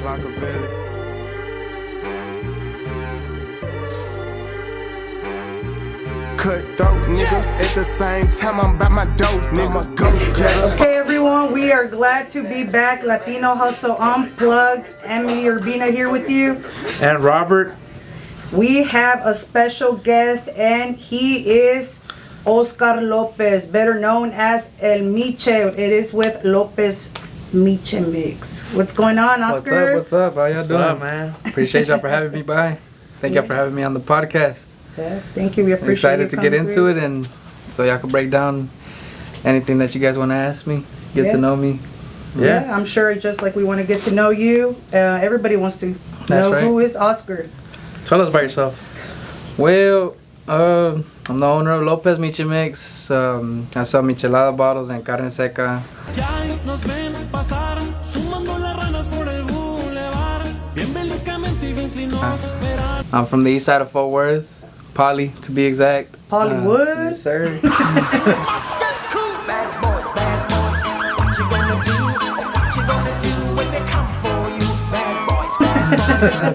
Cutthroat, nigga. At the same time, I'm by my dope, nigga. Go. Okay, everyone, we are glad to be back. Latino Hustle Unplugged. Emily Urbina here with you. And Robert. We have a special guest, and he is Oscar Lopez, better known as El Miche. It is with Lopez Miche Mix. What's going on, Oscar? What's up? How y'all doing? What's up, man? Appreciate y'all for having me by. Thank y'all for having me on the podcast. Yeah, thank you. We appreciate Excited to get into it, and so y'all can break down anything that you guys want to ask me, get to know me. Yeah, I'm sure just like we want to get to know you, everybody wants to know who is Oscar. Tell us about yourself. Well, I'm the owner of Lopez Miche Mix. I sell michelada bottles and carne seca. I'm from the east side of Fort Worth, Poly to be exact. Hollywood? Yes, sir.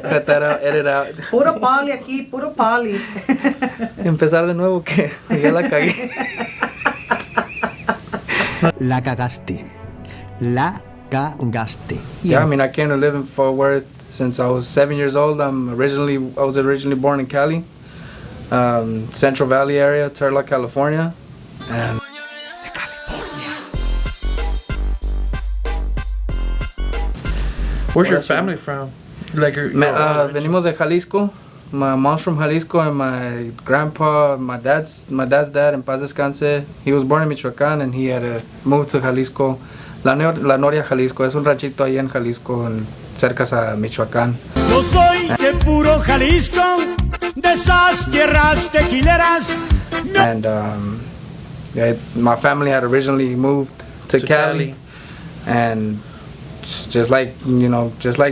Cut that out, edit out. Puro Poly aquí, puro Poly. Empezar de nuevo que ya la cagué. La cagaste. La cagaste. Yeah, I mean, I came to live in Fort Worth since I was 7 years old. I was originally born in Cali, Central Valley area, Turlock, California. And Where's your family from? Like venimos de Jalisco. My mom's from Jalisco, and my grandpa, my dad's dad, en paz descanse, he was born in Michoacán, and he had to move to Jalisco. La Noria, Jalisco. Es un ranchito ahí en Jalisco, cerca a Michoacán. Yo soy de puro Jalisco, de esas tierras tequileras. And my family had originally moved to Cali, and just like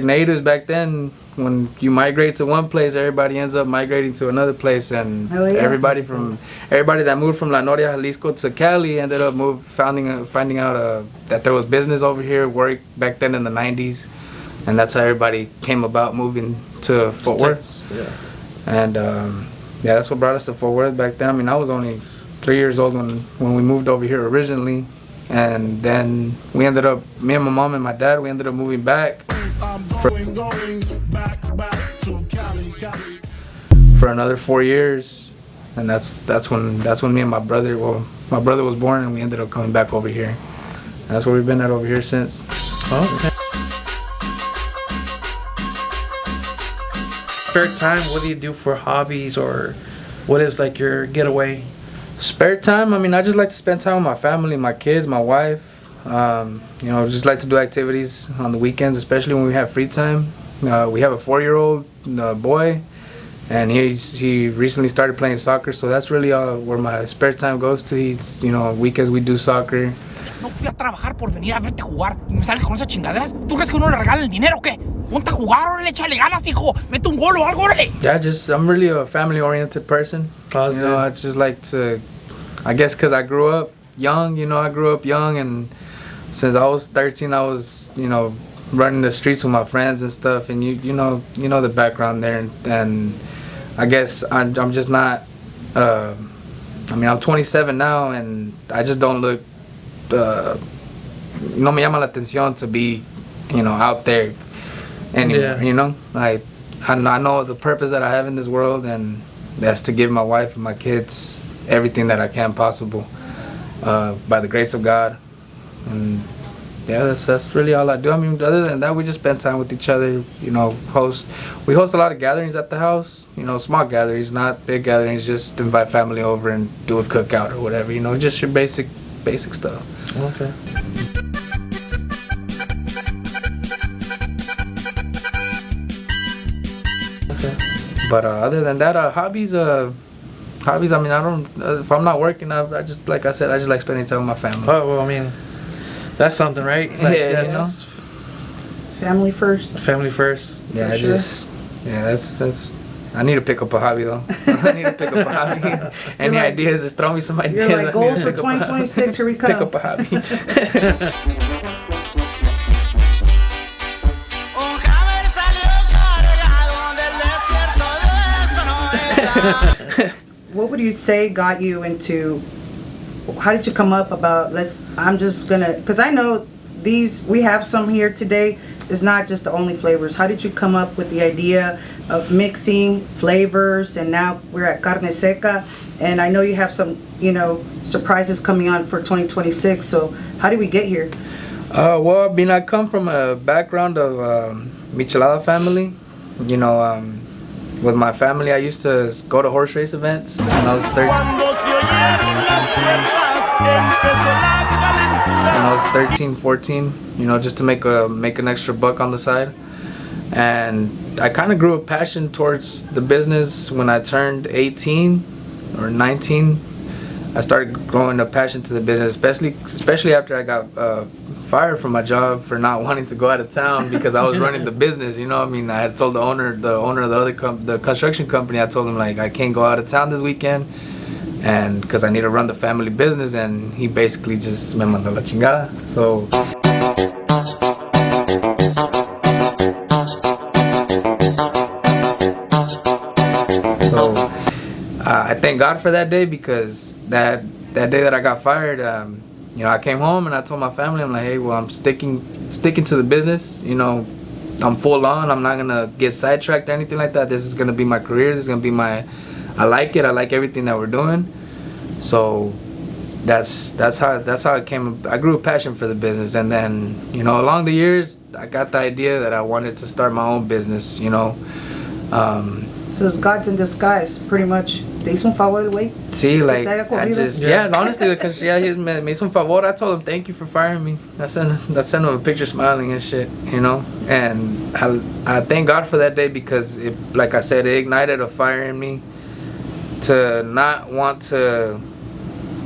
natives back then, when you migrate to one place, everybody ends up migrating to another place, and everybody that moved from La Noria, Jalisco to Cali ended up finding out that there was business over here, work back then in the 90s, and that's how everybody came about moving to Fort Worth. Yeah. And that's what brought us to Fort Worth back then. I mean, I was only 3 years old when we moved over here originally, and then me and my mom and my dad, we ended up moving back for another 4 years, and that's when me and my brother was born, and we ended up coming back over here. And that's where we've been at over here since. Okay. Spare time, what do you do for hobbies, or what is like your getaway? Spare time, I mean, I just like to spend time with my family, my kids, my wife. Just like to do activities on the weekends, especially when we have free time. We have a 4-year-old boy, and he recently started playing soccer, so that's really where my spare time goes to. Weekends we do soccer. No fui a trabajar por venir a verte jugar y me sales con esas chingaderas. ¿Tú crees que uno le regala el dinero o qué? Ponte a jugar, órale, échale ganas, hijo. Mete un gol o algo, órale. Yeah, I'm really a family-oriented person. I just like to, I guess because I grew up young, and since I was 13, I was, running the streets with my friends and stuff, and you know the background there, and I guess I'm just not, I'm 27 now, and I just don't look, no me llama la atención to be, out there anymore, like, I know the purpose that I have in this world, and that's to give my wife and my kids everything that I can possible, by the grace of God. And yeah, that's really all I do. I mean, other than that, we just spend time with each other. We host a lot of gatherings at the house. Small gatherings, not big gatherings. Just invite family over and do a cookout or whatever. Just your basic stuff. Okay. But other than that, hobbies. I mean, I don't. If I'm not working, I just, like I said, I just like spending time with my family. Oh well, I mean, that's something, right? Like, yeah, Family first. Family first. Yeah, that's. I need to pick up a hobby though. I need to pick up a hobby. Any ideas? Just throw me some ideas. You're like, goals for 2026. Here we come. Pick up a hobby. What would you say got you into? How did you come up about? I'm just gonna, because I know we have some here today. It's not just the only flavors. How did you come up with the idea of mixing flavors? And now we're at Carne Seca, and I know you have some, surprises coming on for 2026. So how did we get here? Well, I mean, I come from a background of Michelada family. With my family, I used to go to horse race events when I was 13. When I was 13, 14, just to make an extra buck on the side. And I kind of grew a passion towards the business when I turned 18 or 19. I started growing a passion to the business, especially after I got fired from my job for not wanting to go out of town because I was running the business. I had told the owner of the construction company, I told him like I can't go out of town this weekend, and because I need to run the family business, and he basically just me mandó la chingada. So. I thank God for that day, because that day that I got fired, I came home and I told my family, I'm like, hey, well, I'm sticking to the business. I'm full on. I'm not gonna get sidetracked or anything like that. This is gonna be my career. This is gonna be I like it. I like everything that we're doing. So that's how it came. I grew a passion for the business, and then along the years, I got the idea that I wanted to start my own business. So it's God's in disguise, pretty much. Te hizo un favor, güey. See, like, honestly, he me hizo un favor. I told him, thank you for firing me. I sent him a picture smiling and shit, And I thank God for that day, because, like I said, it ignited a fire in me to not want to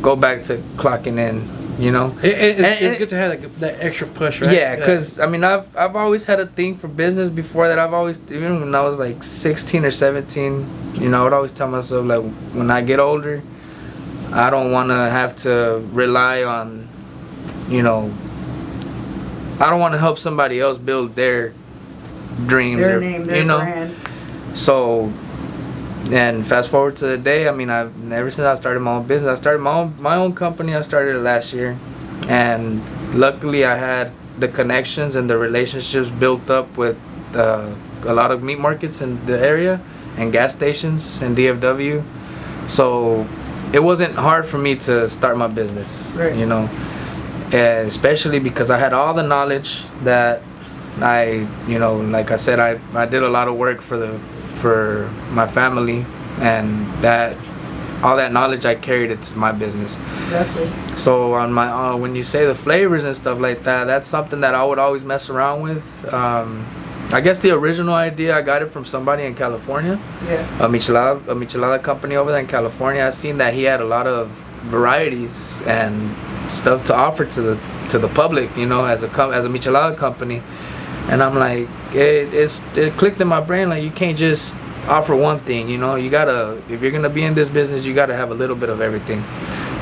go back to clocking in, It's good to have that extra push, right? Yeah, because, I've always had a thing for business before that. Even when I was like 16 or 17, I would always tell myself, like, when I get older, I don't want to have to rely on, I don't want to help somebody else build their dream, their name, their brand. So, and fast forward to the day, ever since I started my own business, I started my own company. I started it last year, and luckily I had the connections and the relationships built up with a lot of meat markets in the area and gas stations in DFW. So it wasn't hard for me to start my business, right. And especially because I had all the knowledge that like I said, I did a lot of work for my family, and all that knowledge I carried it to my business. Exactly. So on my when you say the flavors and stuff like that, that's something that I would always mess around with. I guess the original idea, I got it from somebody in California. Yeah. A Michelada company over there in California. I seen that he had a lot of varieties and stuff to offer to the public, as a Michelada company. And I'm like, it clicked in my brain, like, you can't just offer one thing, you gotta, if you're gonna be in this business, you gotta have a little bit of everything.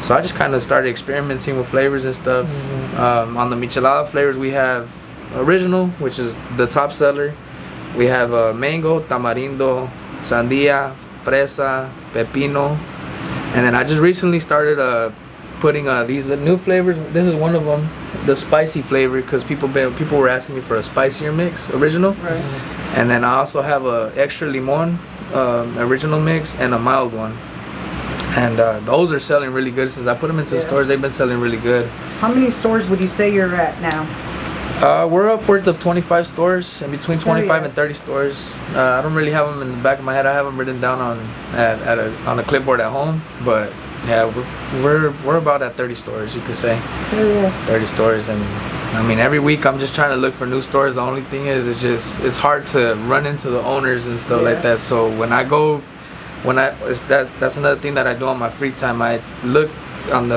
So I just kind of started experimenting with flavors and stuff. Mm-hmm. On the Michelada flavors, we have original, which is the top seller. We have mango, tamarindo, sandia, fresa, pepino, and then I just recently started putting these new flavors. This is one of them, the spicy flavor, because people were asking me for a spicier mix, original. Right. And then I also have a extra limon original mix and a mild one. And those are selling really good. Since I put them into the stores, they've been selling really good. How many stores would you say you're at now? We're upwards of 25 stores, and between 25 and 30 stores. I don't really have them in the back of my head. I have them written down on a clipboard at home, but yeah, we're about at 30 stores, you could say. Yeah. 30 stores, and every week I'm just trying to look for new stores. The only thing is, it's hard to run into the owners and stuff like that. So that's another thing that I do on my free time. I look on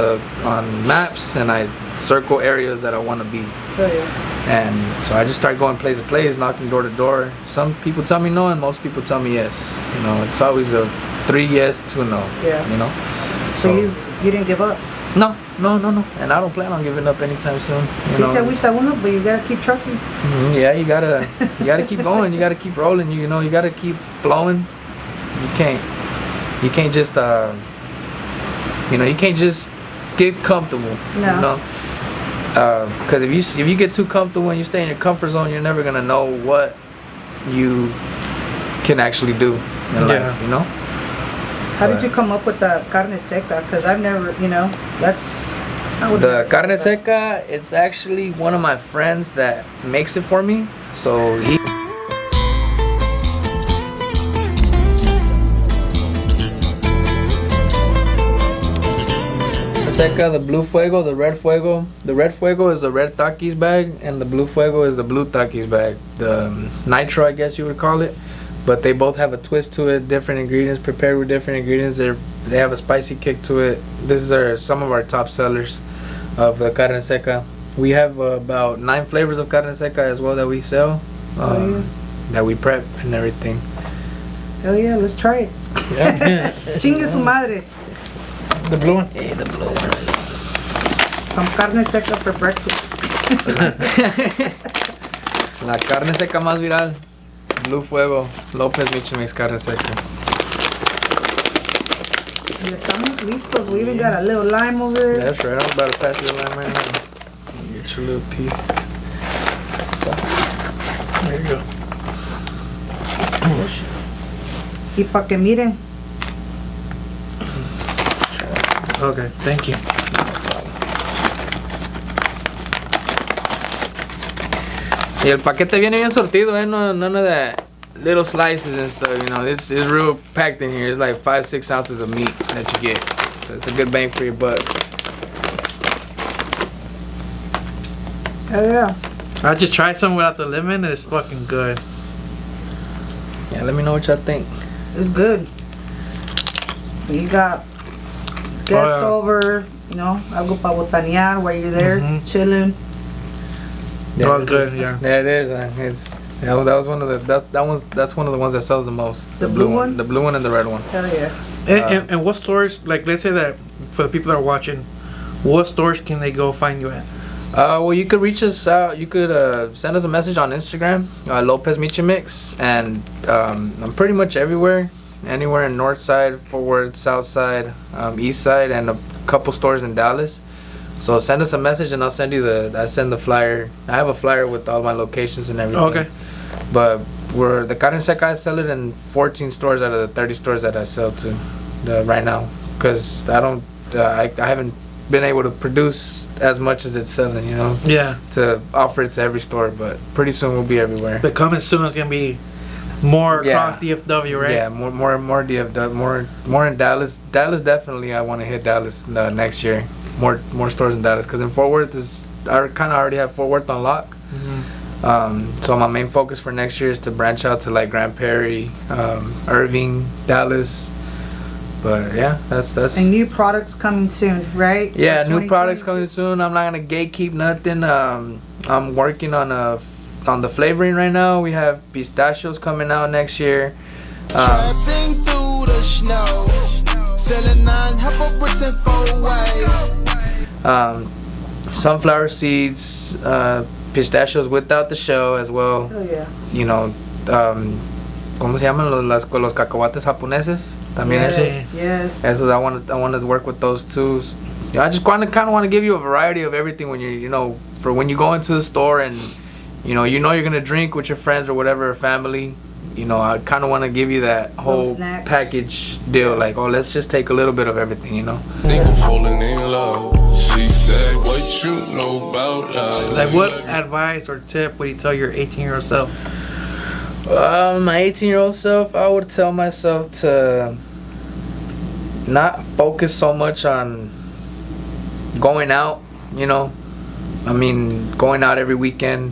maps and I circle areas that I want to be. And so I just start going place to place, knocking door to door. Some people tell me no, and most people tell me yes. It's always a 3 yes, 2 no. Yeah. So you didn't give up? No. And I don't plan on giving up anytime soon. But you gotta keep trucking. Yeah, you gotta keep going. You gotta keep rolling. You gotta keep flowing. You can't you can't just you can't just get comfortable. No. You know, because if you get too comfortable and you stay in your comfort zone, you're never gonna know what you can actually do in life. You know. How did you come up with the carne seca? Because I've never, that's... The carne seca, it's actually one of my friends that makes it for me. So he... Seca, the blue fuego, the red fuego. The red fuego is the red Takis bag, and the blue fuego is the blue Takis bag. The nitro, I guess you would call it. But they both have a twist to it, different ingredients, prepared with different ingredients. They have a spicy kick to it. These are some of our top sellers of the carne seca. We have about 9 flavors of carne seca as well that we sell, that we prep and everything. Hell yeah, let's try it. Yeah. Chingue su madre. The blue one? Hey, the blue one. Some carne seca for breakfast. La carne seca más viral. Blue Fuego. Lopez, Miche makes carne seca. Y estamos listos. We even got a little lime over there. That's right. I'm about to pass you the lime right now. Get your little piece. There you go. Y pa' que miren. Okay, thank you. Y el paquete viene bien sortido, no, none of that little slices and stuff, It's real packed in here. It's like 5-6 ounces of meat that you get. So it's a good bang for your buck. Hell yeah. I just tried some without the lemon and it's fucking good. Yeah, let me know what y'all think. It's good. You got guest over, algo pa botanear while you're there, chilling. Yeah, That was good, yeah. Yeah, it is. That was one of the that's one of the ones that sells the most. The blue one? The blue one and the red one. Hell yeah. And what stores, like let's say that for the people that are watching, what stores can they go find you at? Well, you could reach us out. You could send us a message on Instagram, Lopez Miche Mix, and I'm pretty much everywhere. Anywhere in North Side, Fort Worth, South Side, East Side, and a couple stores in Dallas. So send us a message and I'll send you I send the flyer. I have a flyer with all my locations and everything. Okay. But the carne seca, I sell it in 14 stores out of the 30 stores that I sell to right now. Because I haven't been able to produce as much as it's selling, Yeah. to offer it to every store. But pretty soon we'll be everywhere. But coming soon is gonna be more across DFW, right? Yeah, more DFW, more in Dallas. Dallas definitely. I want to hit Dallas next year. More stores in Dallas, because in Fort Worth I kind of already have Fort Worth on lock. So my main focus for next year is to branch out to like Grand Prairie, Irving, Dallas. But yeah, that's. And new products coming soon, right? Yeah, new products coming soon. I'm not gonna gatekeep nothing. I'm working on the flavoring right now. We have pistachios coming out next year. Driving through the snow, selling 9 heifer bricks in 4 ways. Sunflower seeds, pistachios without the shell as well. Oh yeah. ¿Cómo se llaman los cacahuates japoneses? También Yes. Eso, I want to work with those too. I just kind of want to give you a variety of everything when for when you go into the store and you're gonna drink with your friends or whatever, or family. I kind of want to give you that whole package deal. Like, let's just take a little bit of everything, Think I'm falling in love. She said, what you know about us? Like, what advice or tip would you tell your 18-year-old self? My 18-year-old self, I would tell myself to not focus so much on going out, going out every weekend,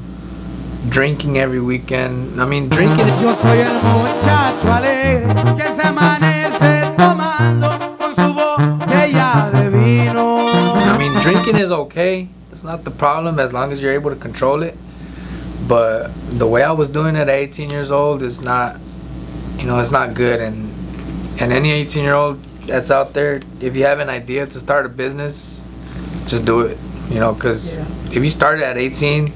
drinking every weekend. Drinking. Yo soy el muchacho alegre que se amanece tomando con su botella de vino. Drinking is okay. It's not the problem as long as you're able to control it. But the way I was doing it at 18 years old is not, it's not good. And any 18-year-old that's out there, if you have an idea to start a business, just do it. Because if you started at 18,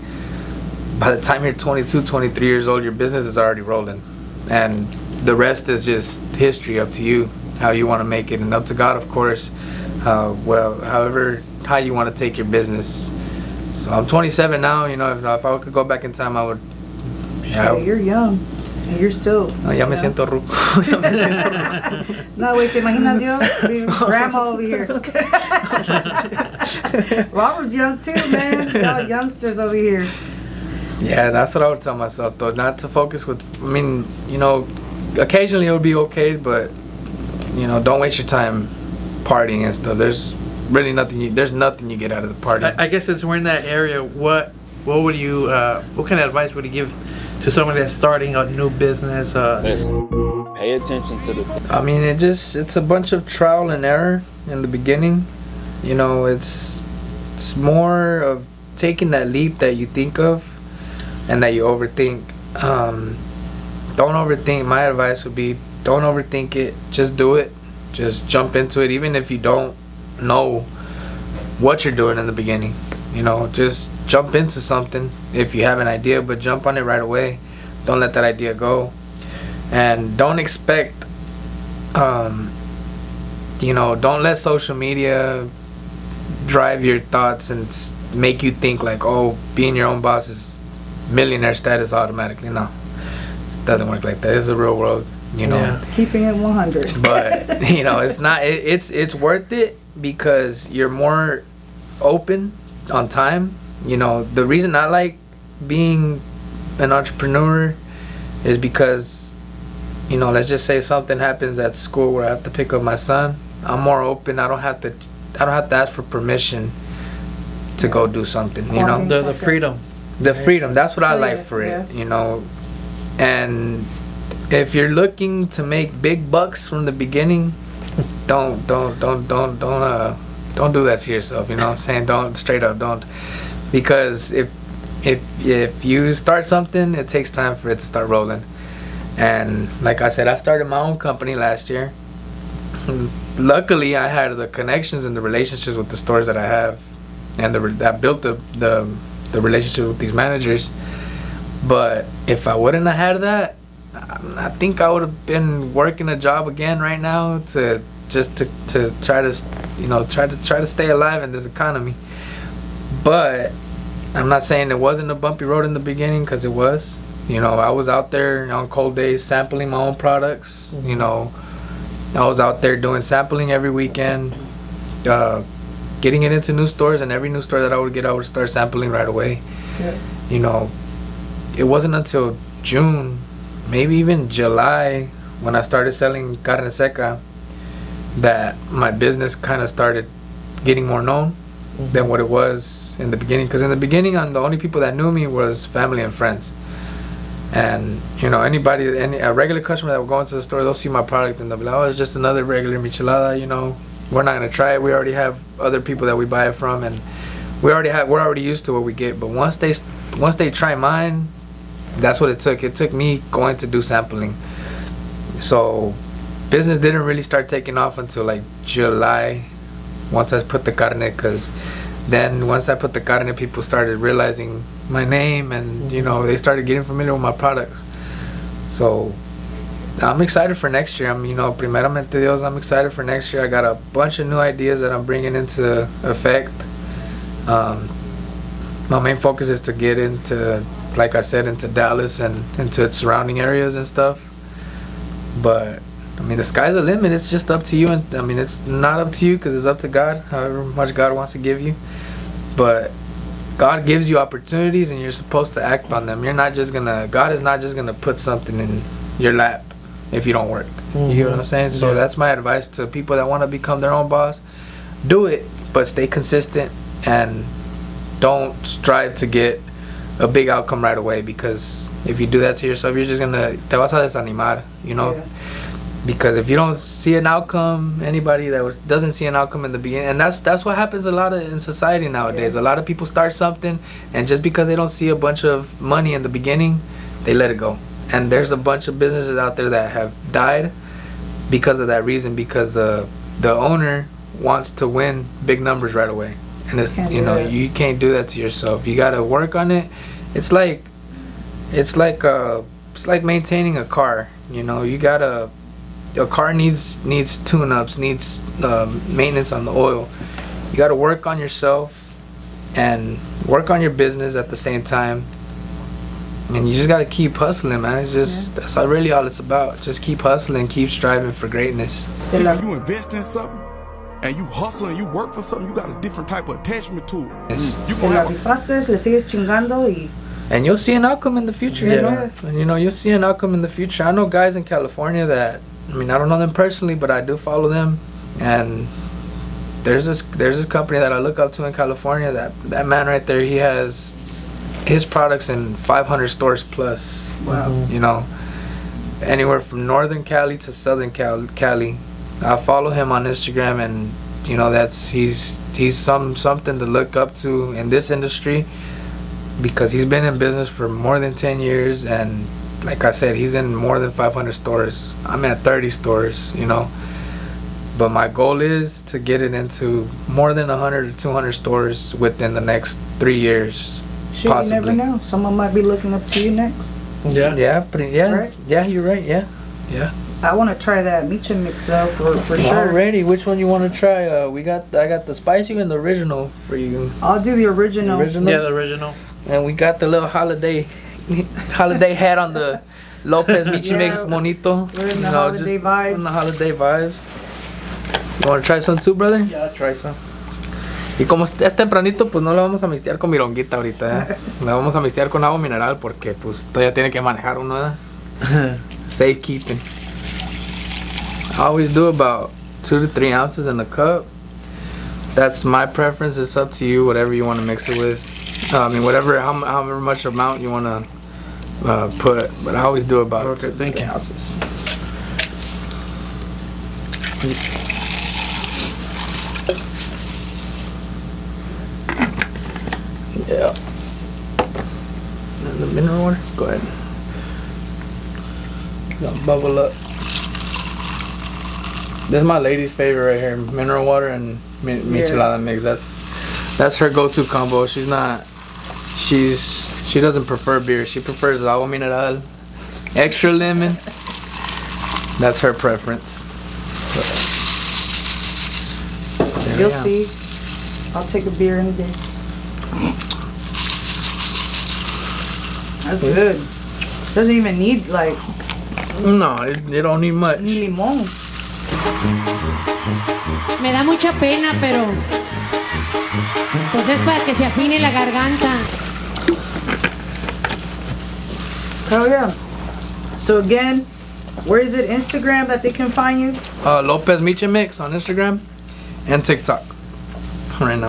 by the time you're 22, 23 years old, your business is already rolling. And the rest is just history, up to you. how you want to make it, and up to God, of course. How you want to take your business. So I'm 27 now. You know, if I could go back in time, I would. Yeah, you're young. And you're still. No, ya me siento ruco. No, wait, te imaginas yo? Being grandma over here. Robert's young too, man. Y'all youngsters over here. Yeah, that's what I would tell myself, though. Not to focus with. I mean, you know, occasionally it'll be okay, but you know, don't waste your time partying and stuff. There's really nothing. There's nothing you get out of the party. I guess since we're in that area, what would you? What kind of advice would you give to someone that's starting a new business? Listen, pay attention to the. I mean, it's a bunch of trial and error in the beginning. You know, it's more of taking that leap that you think of and that you overthink. Don't overthink. My advice would be, don't overthink it. Just do it. Just jump into it, even if you don't know what you're doing in the beginning. You know, just jump into something if you have an idea, but jump on it right away. Don't let that idea go, and don't expect you know, don't let social media drive your thoughts and make you think like, oh, being your own boss is millionaire status automatically. No, it doesn't work like that. It's the real world, you know. Yeah. Keeping it 100. But you know, it's not. It's worth it because you're more open on time. You know, the reason I like being an entrepreneur is because, you know, let's just say something happens at school where I have to pick up my son. I'm more open. I don't have to ask for permission to go do something. You know, The freedom. the freedom. That's what I like for it. You know, and if you're looking to make big bucks from the beginning, don't do that to yourself. You know what I'm saying? Don't, straight up, don't. Because if you start something, it takes time for it to start rolling. And like I said, I started my own company last year. Luckily, I had the connections and the relationships with the stores that I have, and I built the relationship with these managers. But if I wouldn't have had that, I think I would have been working a job again right now to try to stay alive in this economy. But I'm not saying it wasn't a bumpy road in the beginning, because it was. You know, I was out there on cold days sampling my own products. You know, I was out there doing sampling every weekend, getting it into new stores, and every new store that I would get, I would start sampling right away. Yeah. You know, it wasn't until June, maybe even July, when I started selling carne seca, that my business kind of started getting more known than what it was in the beginning. Because in the beginning, the only people that knew me was family and friends. And you know, a regular customer that would go into the store, they'll see my product and they'll be like, oh, it's just another regular michelada. You know, we're not gonna try it. We already have other people that we buy it from, and we're already used to what we get. But once they try mine, that's what it took. It took me going to do sampling. So business didn't really start taking off until like July, once I put the carne, because then once I put the carne, people started realizing my name, and you know, they started getting familiar with my products. So I'm excited for next year. I'm, you know, primeramente Dios, I'm excited for next year. I got a bunch of new ideas that I'm bringing into effect. My main focus is to get into, like I said, into Dallas and into its surrounding areas and stuff. But I mean, the sky's the limit. It's just up to you. And I mean, it's not up to you, because it's up to God, however much God wants to give you. But God gives you opportunities, and you're supposed to act on them. God is not just gonna put something in your lap if you don't work. You get what I'm saying? So that's my advice to people that want to become their own boss. Do it, but stay consistent, and don't strive to get a big outcome right away, because if you do that to yourself, you're just gonna te vas a desanimar, you know. Yeah. Because if you don't see an outcome, anybody that doesn't see an outcome in the beginning, and that's what happens a lot in society nowadays. A lot of people start something, and just because they don't see a bunch of money in the beginning, they let it go. And there's a bunch of businesses out there that have died because of that reason, because the owner wants to win big numbers right away. And it's, you know, you can't do that to yourself. You gotta work on it. It's like maintaining a car. You know, you gotta a car needs tune-ups, needs maintenance on the oil. You got to work on yourself and work on your business at the same time. And you just got to keep hustling, man. It's just that's really all it's about. Just keep hustling, keep striving for greatness. See, when you invest in something and you hustle and you work for something, you got a different type of attachment to it. Yes. You Te gonna la have a rifaste, le sigues chingando y And you'll see an outcome in the future, you Yeah. know. And you know, you'll see an outcome in the future. I know guys in California that, I mean, I don't know them personally, but I do follow them. And there's this company that I look up to in California. That man right there, he has his products in 500 stores plus. Wow. You know, anywhere from Northern Cali to Southern Cali. I follow him on Instagram, and you know, he's something to look up to in this industry, because he's been in business for more than 10 years, and like I said, he's in more than 500 stores. I'm at 30 stores, you know. But my goal is to get it into more than 100 or 200 stores within the next 3 years. shit, Possibly. you never know. Someone might be looking up to you next. Yeah. Yeah, Right? yeah, you're right, yeah. I want to try that Miche mix up for sure. Already, which one you want to try? I got the spicy and the original for you. I'll do the original. Yeah, the original. And we got the little holiday hat on the Lopez Miche Yeah, Mix Monito. we're in the holiday vibes. In the holiday vibes. You want to try some too, brother? Yeah, I'll try some. Y como es tempranito, pues no le vamos a mistear con mironguita ahorita, ¿eh? Le vamos a mistear con agua mineral porque pues todavía tiene que manejar uno, ¿eh? Safe keeping. I always do about 2 to 3 ounces in a cup. That's my preference. It's up to you, whatever you want to mix it with. I mean, however much amount you want to put, but I always do about Okay, 2 to thank 3 you. ounces. Yeah. And the mineral water? Go ahead. It's gonna bubble up. This is my lady's favorite right here. Mineral water and michelada mix. That's her go-to combo. She doesn't prefer beer. She prefers agua mineral, extra lemon. That's her preference. There You'll we are. see. I'll take a beer in a day. That's good. Doesn't even need like No, it don't need much. ni limón. Me da mucha pena, pero pues es para que se afine la garganta. Oh yeah. So again, where is it? Instagram that they can find you? Lopez Miche Mix on Instagram and TikTok right now.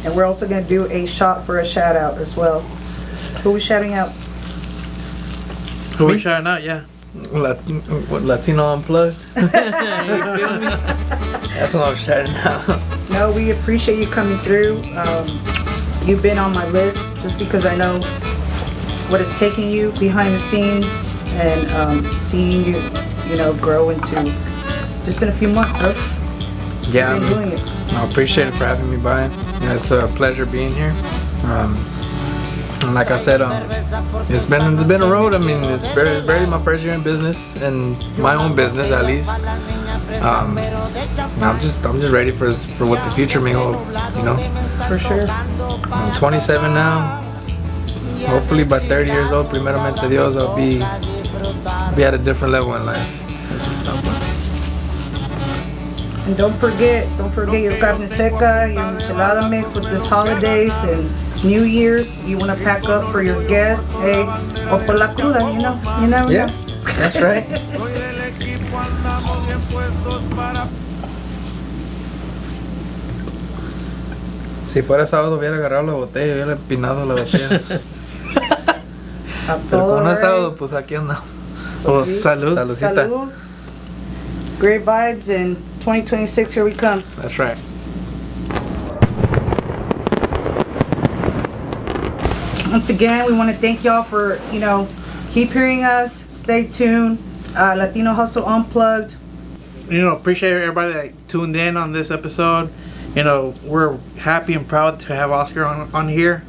And we're also gonna do a shot for a shout out as well. Who are we shouting out? Who we shouting out? Yeah. Latino Unplugged. You feel me? That's what I'm shouting out. No, we appreciate you coming through. You've been on my list just because I know what it's taking you behind the scenes and seeing you, grow into just in a few months, bro. Yeah, You've been doing it. I appreciate it for having me by. It's a pleasure being here. And like I said, it's been a road. I mean, it's barely my first year in business, and my own business at least. I'm just ready for what the future may hold. For sure. I'm 27 now. Hopefully by 30 years old, primeramente Dios, I'll be at a different level in life. And don't forget your carne seca, your enchilada mix with this holidays and New Year's. You want to pack up for your guests, hey, or por la cruda, you never Yeah, know. that's right. Si fuera sábado hubiera agarrado la botella, hubiera empinado la botella. A Pero todo, como no es right? sábado, pues aquí andamos. Oh, salud. Saludcita. Salud. Great vibes, and 2026, here we come. That's right. Once again, we want to thank y'all for, keep hearing us. Stay tuned. Latino Hustle Unplugged. Appreciate everybody that tuned in on this episode. We're happy and proud to have Oscar on here.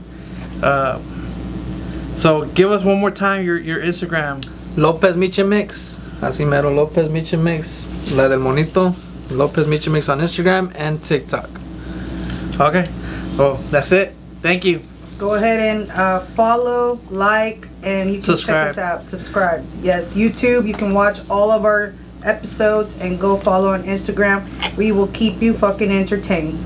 So give us one more time your Instagram. Lopez Miche Mix. Así mero, Lopez Miche Mix. La del monito. Lopez Miche Mix on Instagram and TikTok. Okay. Well, that's it. Thank you. Go ahead and follow, like, and you can Subscribe. check us out. Subscribe. Yes, YouTube. You can watch all of our episodes and go follow on Instagram. We will keep you fucking entertained.